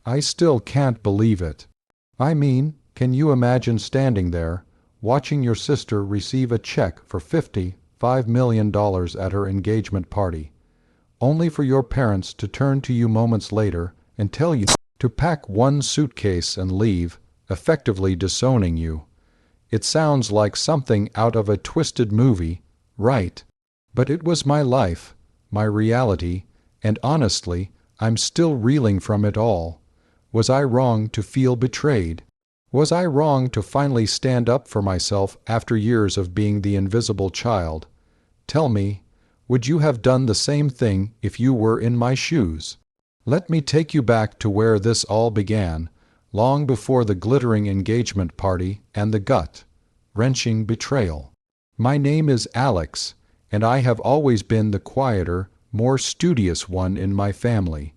I still can't believe it. I mean, can you imagine standing there, watching your sister receive a check for $55 million at her engagement party, only for your parents to turn to you moments later and tell you to pack one suitcase and leave, effectively disowning you? It sounds like something out of a twisted movie, right? But it was my life, my reality, and honestly, I'm still reeling from it all. Was I wrong to feel betrayed? Was I wrong to finally stand up for myself after years of being the invisible child? Tell me, would you have done the same thing if you were in my shoes? Let me take you back to where this all began, long before the glittering engagement party and the gut-wrenching betrayal. My name is Alex, and I have always been the quieter, more studious one in my family.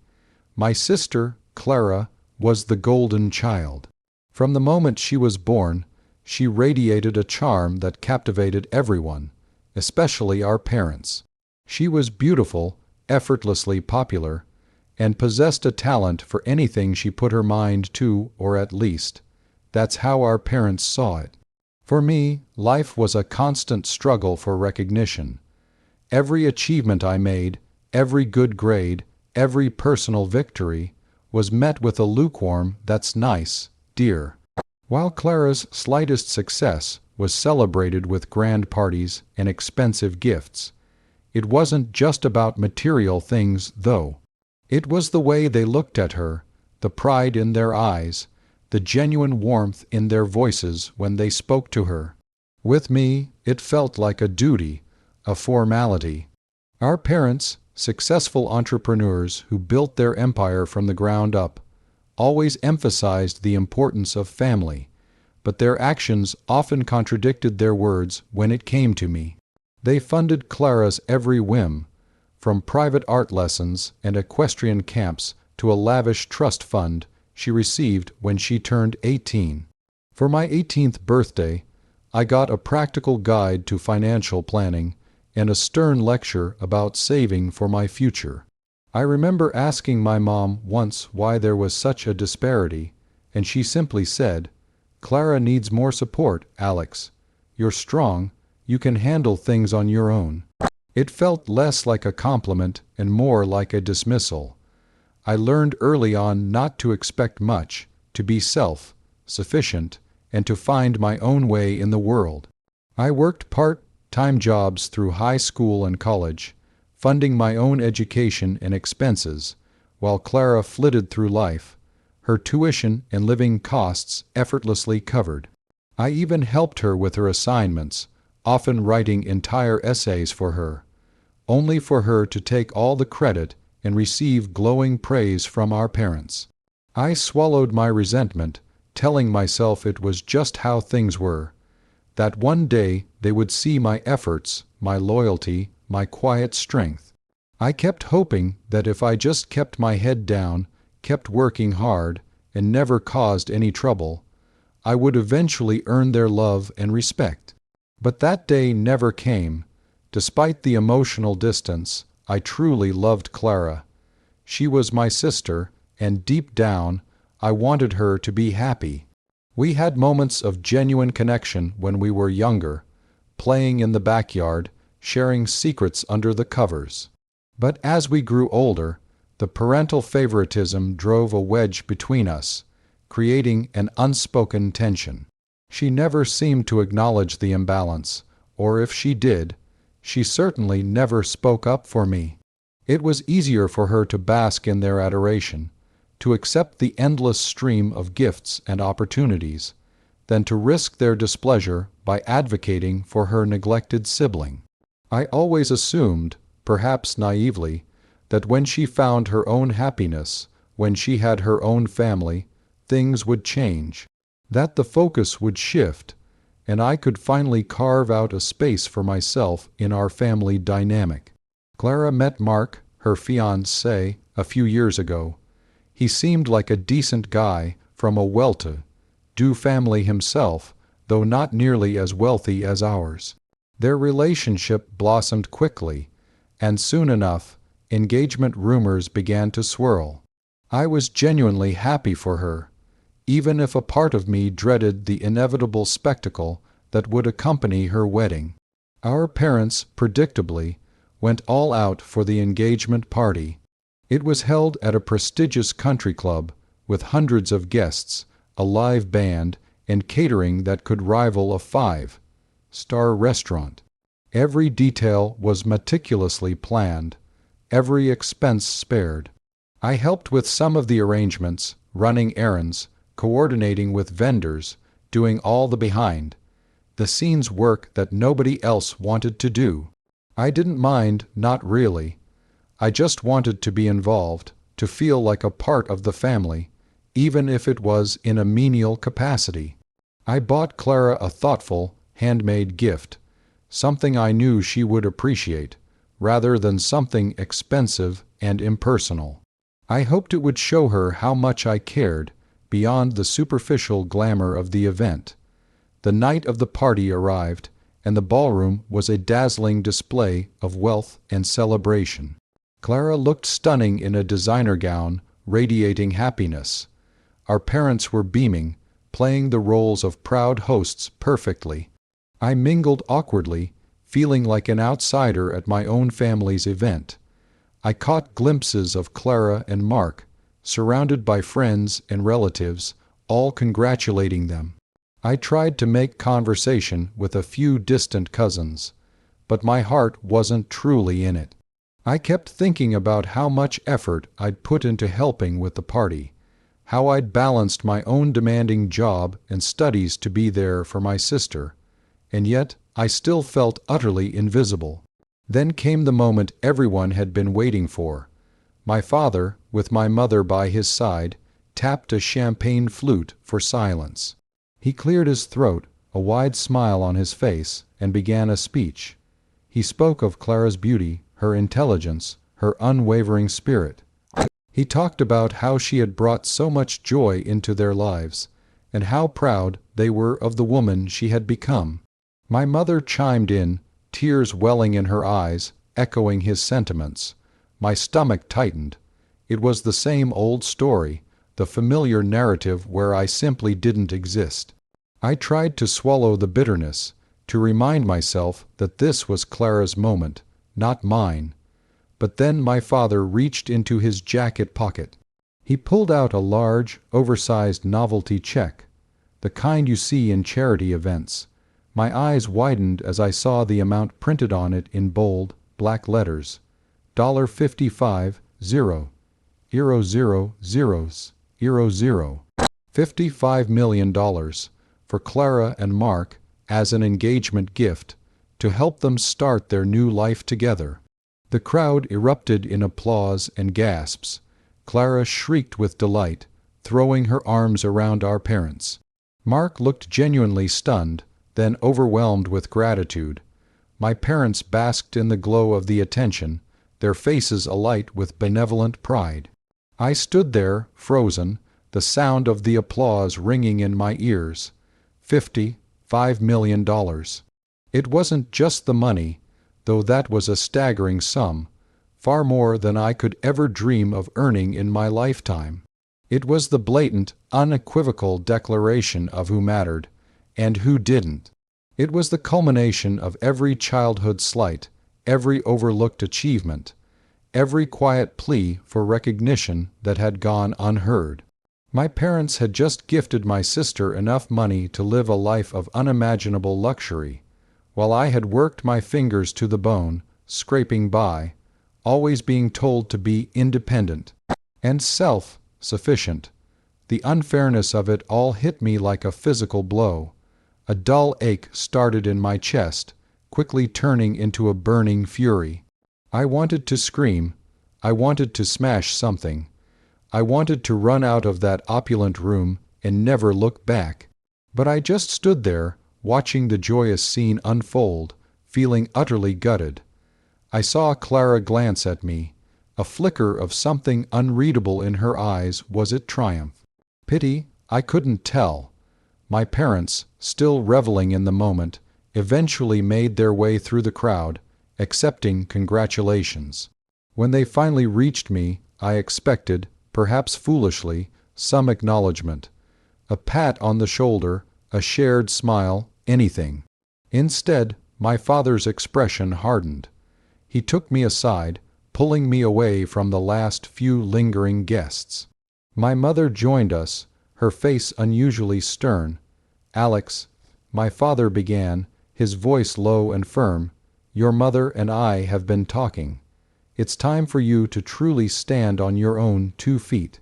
My sister, Clara, was the golden child. From the moment she was born, she radiated a charm that captivated everyone, especially our parents. She was beautiful, effortlessly popular, and possessed a talent for anything she put her mind to, or at least, that's how our parents saw it. For me, life was a constant struggle for recognition. Every achievement I made, every good grade, every personal victory, was met with a lukewarm "that's nice, dear," while Clara's slightest success was celebrated with grand parties and expensive gifts. It wasn't just about material things, though. It was the way they looked at her, the pride in their eyes, the genuine warmth in their voices when they spoke to her. With me, it felt like a duty, a formality. Our parents, successful entrepreneurs who built their empire from the ground up, always emphasized the importance of family, but their actions often contradicted their words when it came to me. They funded Clara's every whim, from private art lessons and equestrian camps to a lavish trust fund she received when she turned 18. For my 18th birthday, I got a practical guide to financial planning and a stern lecture about saving for my future. I remember asking my mom once why there was such a disparity, and she simply said, "Clara needs more support, Alex. You're strong, you can handle things on your own." It felt less like a compliment and more like a dismissal. I learned early on not to expect much, to be self-sufficient, and to find my own way in the world. I worked part-time jobs through high school and college, funding my own education and expenses, while Clara flitted through life, her tuition and living costs effortlessly covered. I even helped her with her assignments, often writing entire essays for her, only for her to take all the credit and receive glowing praise from our parents. I swallowed my resentment, telling myself it was just how things were, that one day they would see my efforts, my loyalty, my quiet strength. I kept hoping that if I just kept my head down, kept working hard, and never caused any trouble, I would eventually earn their love and respect. But that day never came. Despite the emotional distance, I truly loved Clara. She was my sister, and deep down, I wanted her to be happy. We had moments of genuine connection when we were younger, playing in the backyard, sharing secrets under the covers. But as we grew older, the parental favoritism drove a wedge between us, creating an unspoken tension. She never seemed to acknowledge the imbalance, or if she did, she certainly never spoke up for me. It was easier for her to bask in their adoration, to accept the endless stream of gifts and opportunities, than to risk their displeasure by advocating for her neglected sibling. I always assumed, perhaps naively, that when she found her own happiness, when she had her own family, things would change, that the focus would shift, and I could finally carve out a space for myself in our family dynamic. Clara met Mark, her fiancé, a few years ago. He seemed like a decent guy from a well-to-do family himself, though not nearly as wealthy as ours. Their relationship blossomed quickly, and soon enough, engagement rumors began to swirl. I was genuinely happy for her, even if a part of me dreaded the inevitable spectacle that would accompany her wedding. Our parents, predictably, went all out for the engagement party. It was held at a prestigious country club with hundreds of guests, a live band, and catering that could rival a five-star restaurant. Every detail was meticulously planned, every expense spared. I helped with some of the arrangements, running errands, coordinating with vendors, doing all the behind-the-scenes work that nobody else wanted to do. I didn't mind, not really. I just wanted to be involved, to feel like a part of the family, even if it was in a menial capacity. I bought Clara a thoughtful, handmade gift, something I knew she would appreciate, rather than something expensive and impersonal. I hoped it would show her how much I cared, beyond the superficial glamour of the event. The night of the party arrived, and the ballroom was a dazzling display of wealth and celebration. Clara looked stunning in a designer gown, radiating happiness. Our parents were beaming, playing the roles of proud hosts perfectly. I mingled awkwardly, feeling like an outsider at my own family's event. I caught glimpses of Clara and Mark, surrounded by friends and relatives, all congratulating them. I tried to make conversation with a few distant cousins, but my heart wasn't truly in it. I kept thinking about how much effort I'd put into helping with the party, how I'd balanced my own demanding job and studies to be there for my sister, and yet I still felt utterly invisible. Then came the moment everyone had been waiting for. My father, with my mother by his side, tapped a champagne flute for silence. He cleared his throat, a wide smile on his face, and began a speech. He spoke of Clara's beauty, her intelligence, her unwavering spirit. He talked about how she had brought so much joy into their lives, and how proud they were of the woman she had become. My mother chimed in, tears welling in her eyes, echoing his sentiments. My stomach tightened. It was the same old story, the familiar narrative where I simply didn't exist. I tried to swallow the bitterness, to remind myself that this was Clara's moment, not mine. But then my father reached into his jacket pocket. He pulled out a large, oversized novelty check, the kind you see in charity events. My eyes widened as I saw the amount printed on it in bold, black letters. $55, 0, 0, 0, 0. $55 million for Clara and Mark as an engagement gift to help them start their new life together. The crowd erupted in applause and gasps. Clara shrieked with delight, throwing her arms around our parents. Mark looked genuinely stunned, then overwhelmed with gratitude. My parents basked in the glow of the attention, their faces alight with benevolent pride. I stood there, frozen, the sound of the applause ringing in my ears. $55 million. It wasn't just the money, though that was a staggering sum, far more than I could ever dream of earning in my lifetime. It was the blatant, unequivocal declaration of who mattered, and who didn't. It was the culmination of every childhood slight, every overlooked achievement, every quiet plea for recognition that had gone unheard. My parents had just gifted my sister enough money to live a life of unimaginable luxury, while I had worked my fingers to the bone, scraping by, always being told to be independent and self-sufficient. The unfairness of it all hit me like a physical blow. A dull ache started in my chest, quickly turning into a burning fury. I wanted to scream. I wanted to smash something. I wanted to run out of that opulent room and never look back. But I just stood there, watching the joyous scene unfold, feeling utterly gutted. I saw Clara glance at me. A flicker of something unreadable in her eyes. Was it triumph? Pity? I couldn't tell. My parents, still reveling in the moment, eventually made their way through the crowd, accepting congratulations. When they finally reached me, I expected, perhaps foolishly, some acknowledgement. A pat on the shoulder, a shared smile, anything. Instead, my father's expression hardened. He took me aside, pulling me away from the last few lingering guests. My mother joined us, her face unusually stern. "Alex," my father began, his voice low and firm, "your mother and I have been talking. It's time for you to truly stand on your own 2 feet."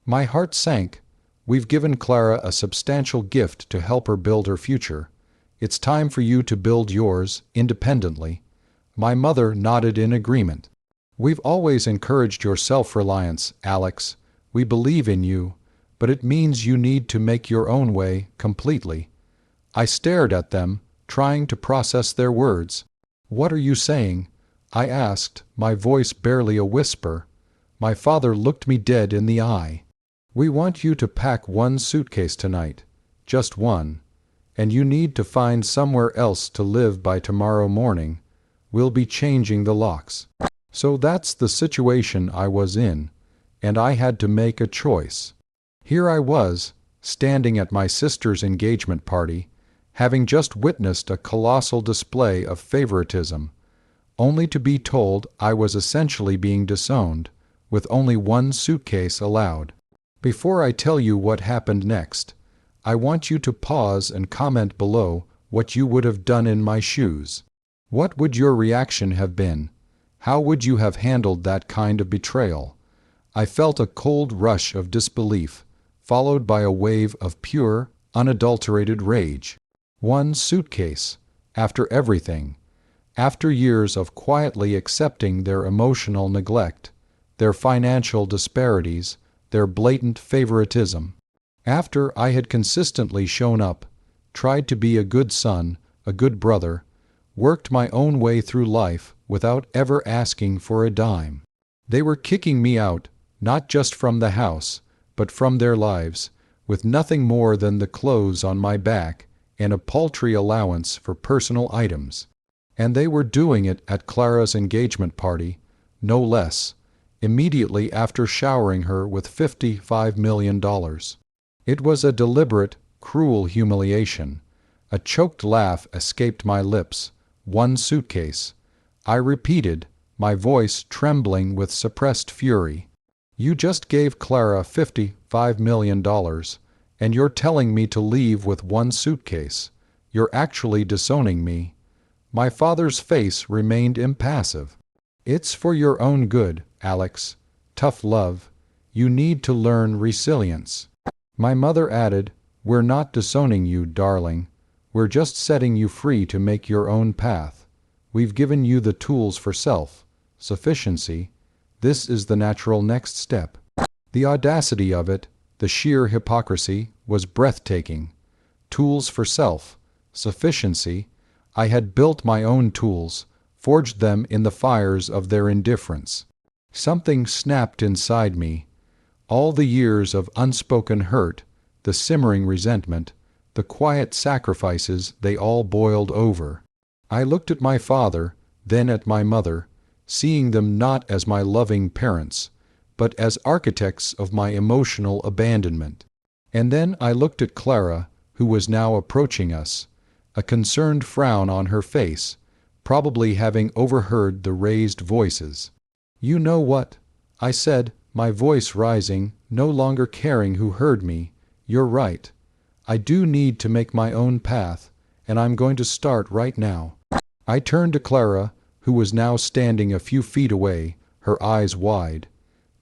My heart sank. We've given Clara a substantial gift to help her build her future. It's time for you to build yours independently. My mother nodded in agreement. "We've always encouraged your self-reliance, Alex. We believe in you, but it means you need to make your own way completely." I stared at them, trying to process their words. "What are you saying?" I asked, my voice barely a whisper. My father looked me dead in the eye. "We want you to pack 1 suitcase tonight, just 1, and you need to find somewhere else to live by tomorrow morning. We'll be changing the locks." So that's the situation I was in, and I had to make a choice. Here I was, standing at my sister's engagement party, having just witnessed a colossal display of favoritism, only to be told I was essentially being disowned, with only 1 suitcase allowed. Before I tell you what happened next, I want you to pause and comment below what you would have done in my shoes. What would your reaction have been? How would you have handled that kind of betrayal? I felt a cold rush of disbelief, followed by a wave of pure, unadulterated rage. 1 suitcase, after everything, after years of quietly accepting their emotional neglect, their financial disparities, their blatant favoritism. After I had consistently shown up, tried to be a good son, a good brother, worked my own way through life without ever asking for a dime. They were kicking me out, not just from the house, but from their lives, with nothing more than the clothes on my back and a paltry allowance for personal items. And they were doing it at Clara's engagement party, no less, immediately after showering her with $55 million. It was a deliberate, cruel humiliation. A choked laugh escaped my lips. 1 suitcase. I repeated, my voice trembling with suppressed fury. "You just gave Clara $55 million, and you're telling me to leave with 1 suitcase. You're actually disowning me." My father's face remained impassive. "It's for your own good, Alex. Tough love. You need to learn resilience." My mother added, "We're not disowning you, darling. We're just setting you free to make your own path. We've given you the tools for self-sufficiency. This is the natural next step." The audacity of it, the sheer hypocrisy, was breathtaking. Tools for self-sufficiency. I had built my own tools, forged them in the fires of their indifference. Something snapped inside me. All the years of unspoken hurt, the simmering resentment, the quiet sacrifices they all boiled over. I looked at my father, then at my mother, seeing them not as my loving parents, but as architects of my emotional abandonment. And then I looked at Clara, who was now approaching us, a concerned frown on her face, probably having overheard the raised voices. "You know what?" I said, my voice rising, no longer caring who heard me. "You're right. I do need to make my own path, and I'm going to start right now." I turned to Clara, who was now standing a few feet away, her eyes wide.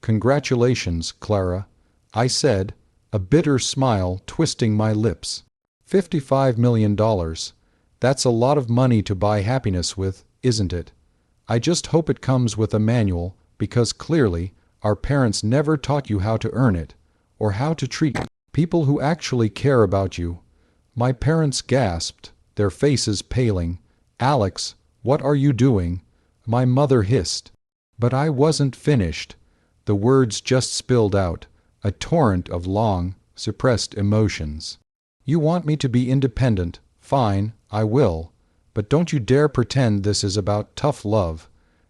"Congratulations, Clara," I said, a bitter smile twisting my lips. $55 million. That's a lot of money to buy happiness with, isn't it? I just hope it comes with a manual, because clearly our parents never taught you how to earn it, or how to treat people who actually care about you. My parents gasped, their faces paling. "Alex, what are you doing?" My mother hissed. But I wasn't finished. The words just spilled out, a torrent of long, suppressed emotions. "You want me to be independent. Fine, I will. But don't you dare pretend this is about tough love.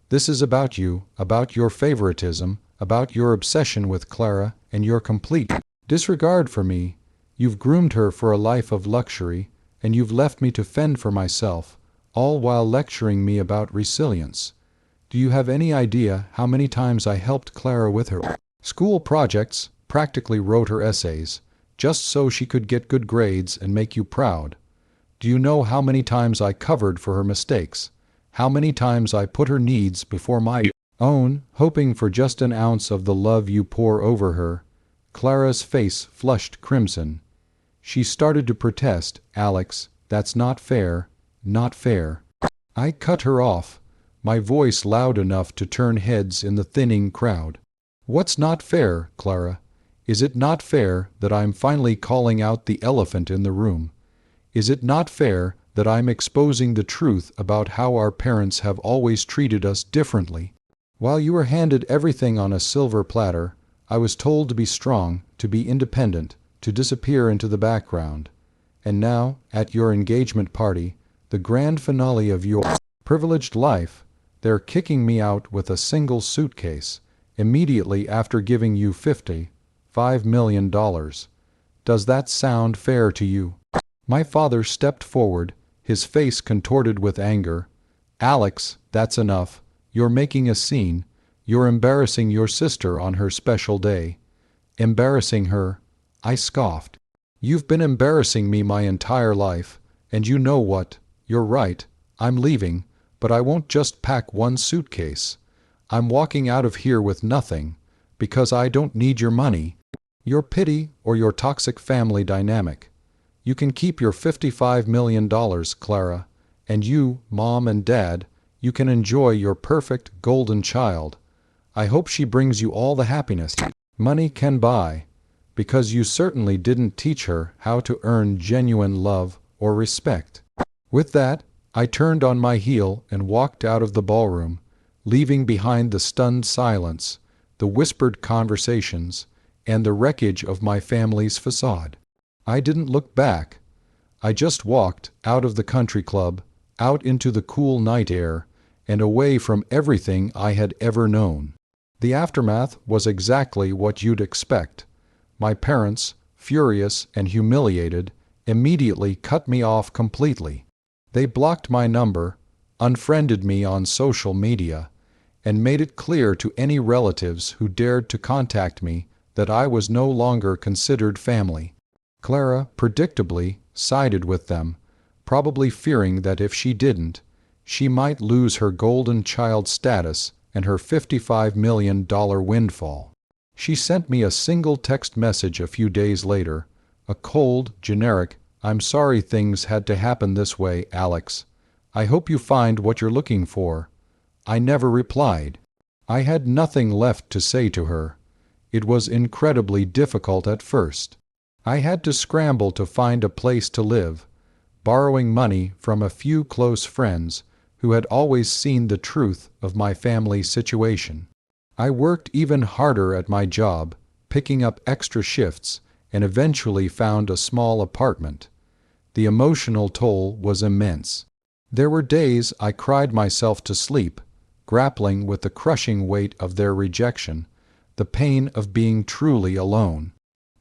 This is about you, about your favoritism, about your obsession with Clara and your complete disregard for me. You've groomed her for a life of luxury, and you've left me to fend for myself, all while lecturing me about resilience. Do you have any idea how many times I helped Clara with her school projects, practically wrote her essays, just so she could get good grades and make you proud? Do you know how many times I covered for her mistakes? How many times I put her needs before my own, hoping for just an ounce of the love you pour over her? Clara's face flushed crimson. She started to protest. Alex, that's not fair, not fair. I cut her off, my voice loud enough to turn heads in the thinning crowd. What's not fair, Clara? Is it not fair that I'm finally calling out the elephant in the room? Is it not fair that I'm exposing the truth about how our parents have always treated us differently? While you were handed everything on a silver platter, I was told to be strong, to be independent, to disappear into the background. And now, at your engagement party, the grand finale of your privileged life, they're kicking me out with a single suitcase, immediately after giving you $55 million. Does that sound fair to you? My father stepped forward, his face contorted with anger. Alex, that's enough. You're making a scene. You're embarrassing your sister on her special day. Embarrassing her? I scoffed. You've been embarrassing me my entire life, and you know what? You're right. I'm leaving, but I won't just pack one suitcase. I'm walking out of here with nothing, because I don't need your money, your pity, or your toxic family dynamic. You can keep your $55 million, Clara, and you, Mom and Dad, you can enjoy your perfect golden child. I hope she brings you all the happiness money can buy, because you certainly didn't teach her how to earn genuine love or respect. With that, I turned on my heel and walked out of the ballroom, leaving behind the stunned silence, the whispered conversations, and the wreckage of my family's facade. I didn't look back. I just walked out of the country club, out into the cool night air, and away from everything I had ever known. The aftermath was exactly what you'd expect. My parents, furious and humiliated, immediately cut me off completely. They blocked my number, unfriended me on social media, and made it clear to any relatives who dared to contact me that I was no longer considered family. Clara, predictably, sided with them, probably fearing that if she didn't, she might lose her golden child status and her $55 million windfall. She sent me a single text message a few days later, a cold, generic, "I'm sorry things had to happen this way, Alex. I hope you find what you're looking for." I never replied. I had nothing left to say to her. It was incredibly difficult at first. I had to scramble to find a place to live, borrowing money from a few close friends who had always seen the truth of my family situation. I worked even harder at my job, picking up extra shifts, and eventually found a small apartment. The emotional toll was immense. There were days I cried myself to sleep, grappling with the crushing weight of their rejection, the pain of being truly alone.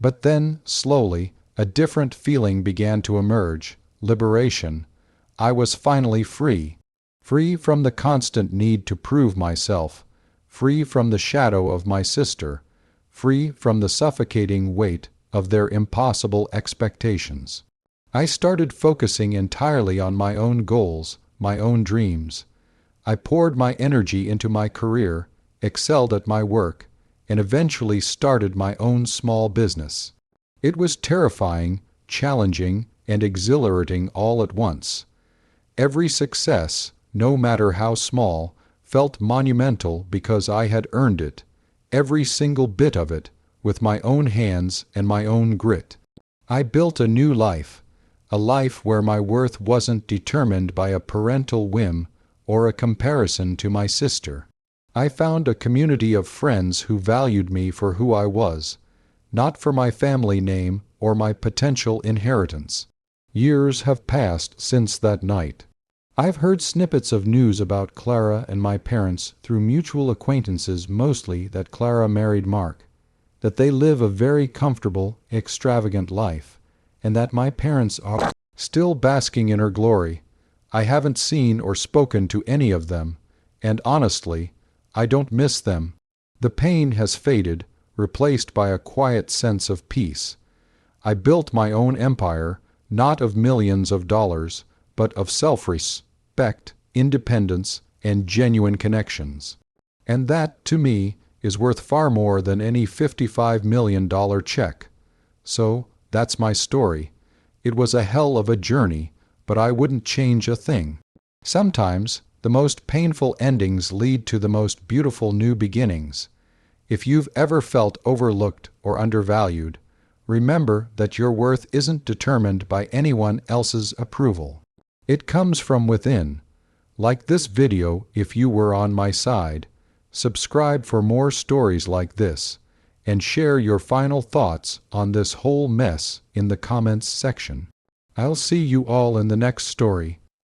But then, slowly, a different feeling began to emerge: liberation. I was finally free. Free from the constant need to prove myself, free from the shadow of my sister, free from the suffocating weight of their impossible expectations. I started focusing entirely on my own goals, my own dreams. I poured my energy into my career, excelled at my work, and eventually started my own small business. It was terrifying, challenging, and exhilarating all at once. Every success, no matter how small, felt monumental because I had earned it, every single bit of it, with my own hands and my own grit. I built a new life, a life where my worth wasn't determined by a parental whim or a comparison to my sister. I found a community of friends who valued me for who I was, not for my family name or my potential inheritance. Years have passed since that night. I've heard snippets of news about Clara and my parents through mutual acquaintances, mostly that Clara married Mark, that they live a very comfortable, extravagant life, and that my parents are still basking in her glory. I haven't seen or spoken to any of them, and honestly, I don't miss them. The pain has faded, replaced by a quiet sense of peace. I built my own empire, not of millions of dollars, but of self-respect, independence, and genuine connections. And that, to me, is worth far more than any $55 million check. So, that's my story. It was a hell of a journey, but I wouldn't change a thing. Sometimes, the most painful endings lead to the most beautiful new beginnings. If you've ever felt overlooked or undervalued, remember that your worth isn't determined by anyone else's approval. It comes from within. Like this video if you were on my side. Subscribe for more stories like this, and share your final thoughts on this whole mess in the comments section. I'll see you all in the next story.